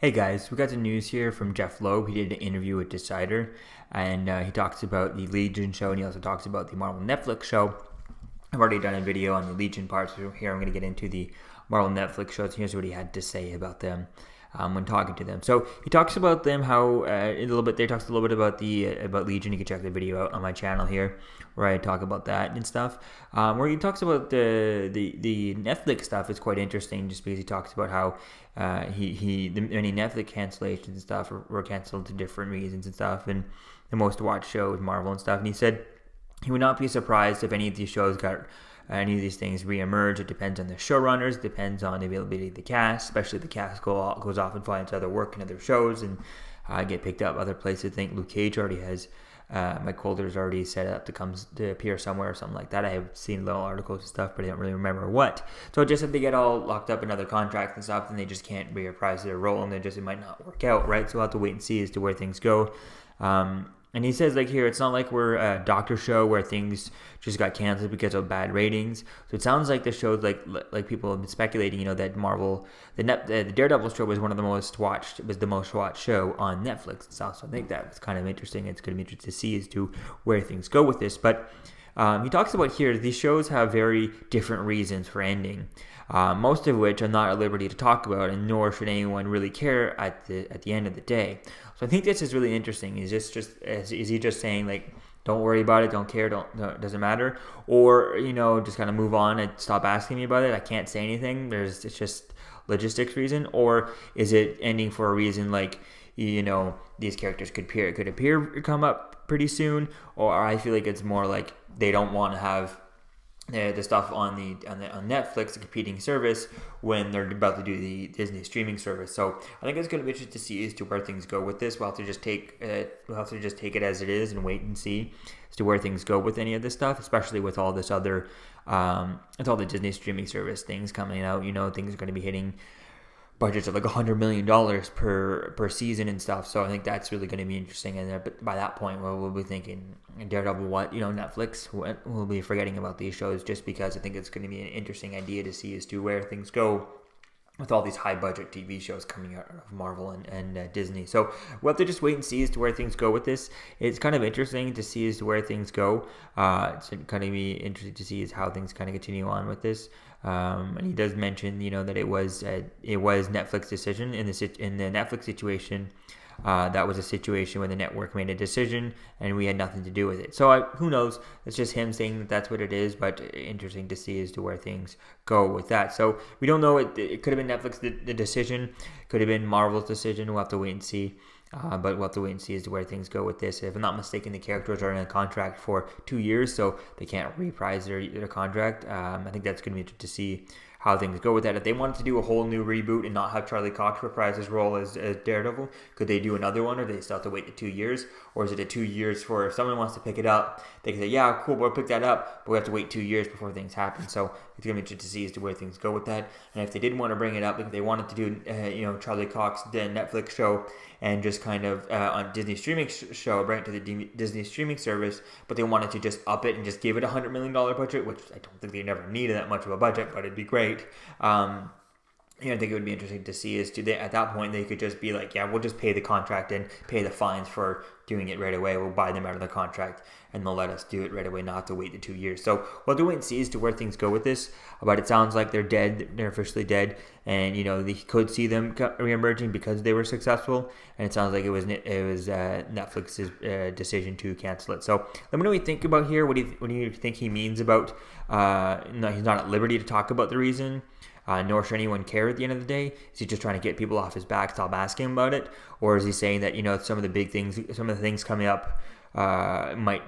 Hey guys, we got some news here from Jeph Loeb. He did an interview with Decider, and he talks about the Legion show, and he also talks about the Marvel Netflix show. I've already done a video on the Legion part, so here I'm going to get into the Marvel Netflix shows. Here's what he had to say about them when talking to them. So he talks about them, how a little bit. They talks a little bit about about Legion. You can check the video out on my channel here, where I talk about that and stuff. Where he talks about the Netflix stuff is quite interesting, just because he talks about how many Netflix cancellations and stuff were canceled to different reasons and stuff, and the most watched show was Marvel and stuff. And he said he would not be surprised if any of these shows got any of these things reemerge. It depends on the showrunners, it depends on the availability of the cast, especially if the cast goes off and finds other work in other shows and get picked up other places. I think Luke Cage already has, Mike Coulter's already set up to appear somewhere or something like that. I have seen little articles and stuff, but I don't really remember what. So just if they get all locked up in other contracts and stuff, then they just can't reprise their role, and it might not work out, right? So we'll have to wait and see as to where things go. And he says, like, here, it's not like we're a doctor show where things just got canceled because of bad ratings. So it sounds like the show's like people have been speculating, that Marvel, the Daredevil show was the most watched show on Netflix and stuff. So I think that's kind of interesting. It's going to be interesting to see as to where things go with this. But he talks about here, these shows have very different reasons for ending, most of which I'm not at liberty to talk about, and nor should anyone really care at the end of the day. So I think this is really interesting. Is he just saying, like, don't worry about it, don't care, it doesn't matter, or just kind of move on and stop asking me about it? I can't say anything. It's just logistics reason, or is it ending for a reason like these characters could come up pretty soon, or I feel like it's more like they don't want to have the stuff on Netflix, the competing service, when they're about to do the Disney streaming service. So I think it's going to be interesting to see as to where things go with this. We'll have to just take it as it is and wait and see as to where things go with any of this stuff, especially with all this other, with all the Disney streaming service things coming out. Things are going to be hitting budgets of like $100 million per season and stuff. So I think that's really going to be interesting. And by that point, we'll be thinking Daredevil, Netflix, we'll be forgetting about these shows, just because I think it's going to be an interesting idea to see as to where things go with all these high budget TV shows coming out of Marvel and Disney. So we'll have to just wait and see as to where things go with this. It's kind of interesting to see as to where things go. It's kind of be interesting to see as how things kind of continue on with this. And he does mention, that it was Netflix decision in the Netflix situation. That was a situation where the network made a decision and we had nothing to do with it. So who knows? It's just him saying that that's what it is, but interesting to see as to where things go with that. So we don't know. It could have been Netflix, the decision. Could have been Marvel's decision. We'll have to wait and see. But we'll have to wait and see as to where things go with this. If I'm not mistaken, the characters are in a contract for 2 years, so they can't reprise their contract. I think that's going to be interesting to see how things go with that. If they wanted to do a whole new reboot and not have Charlie Cox reprise his role as Daredevil, could they do another one, or do they still have to wait the 2 years? Or is it a 2 years for if someone wants to pick it up, they can say, yeah, cool, we'll pick that up, but we have to wait 2 years before things happen. So it's going to be interesting to see as to where things go with that. And if they didn't want to bring it up, if they wanted to do, Charlie Cox, the Netflix show, and just kind of on Disney streaming show, bring it to the Disney streaming service, but they wanted to just up it and just give it $100 million budget, which I don't think they never needed that much of a budget, but it'd be great. I think it would be interesting to see as to at that point they could just be like, yeah, we'll just pay the contract and pay the fines for doing it right away. We'll buy them out of the contract and they'll let us do it right away, not have to wait the 2 years. So we'll have to wait and see as to where things go with this. But it sounds like they're dead. They're officially dead. And, they could see them reemerging because they were successful. And it sounds like it was Netflix's decision to cancel it. So let me know what you think about here. What do you think he means about he's not at liberty to talk about the reason? Nor should anyone care at the end of the day. Is he just trying to get people off his back, stop asking him about it? Or is he saying that, some of the things coming up might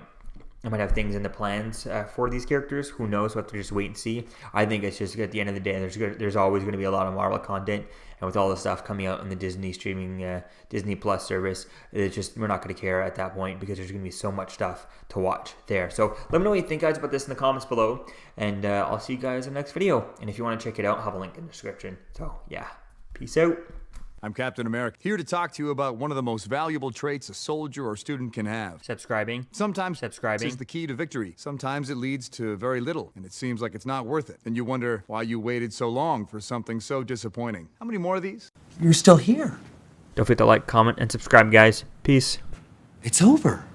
have things in the plans for these characters? Who knows? We'll have to just wait and see. I think it's just at the end of the day, there's always going to be a lot of Marvel content. And with all the stuff coming out on the Disney streaming, Disney Plus service, it's just, we're not going to care at that point because there's going to be so much stuff to watch there. So let me know what you think, guys, about this in the comments below. And I'll see you guys in the next video. And if you want to check it out, I'll have a link in the description. So yeah, peace out. I'm Captain America, here to talk to you about one of the most valuable traits a soldier or student can have. Subscribing. Sometimes subscribing is the key to victory. Sometimes it leads to very little, and it seems like it's not worth it. And you wonder why you waited so long for something so disappointing. How many more of these? You're still here. Don't forget to like, comment, and subscribe, guys. Peace. It's over.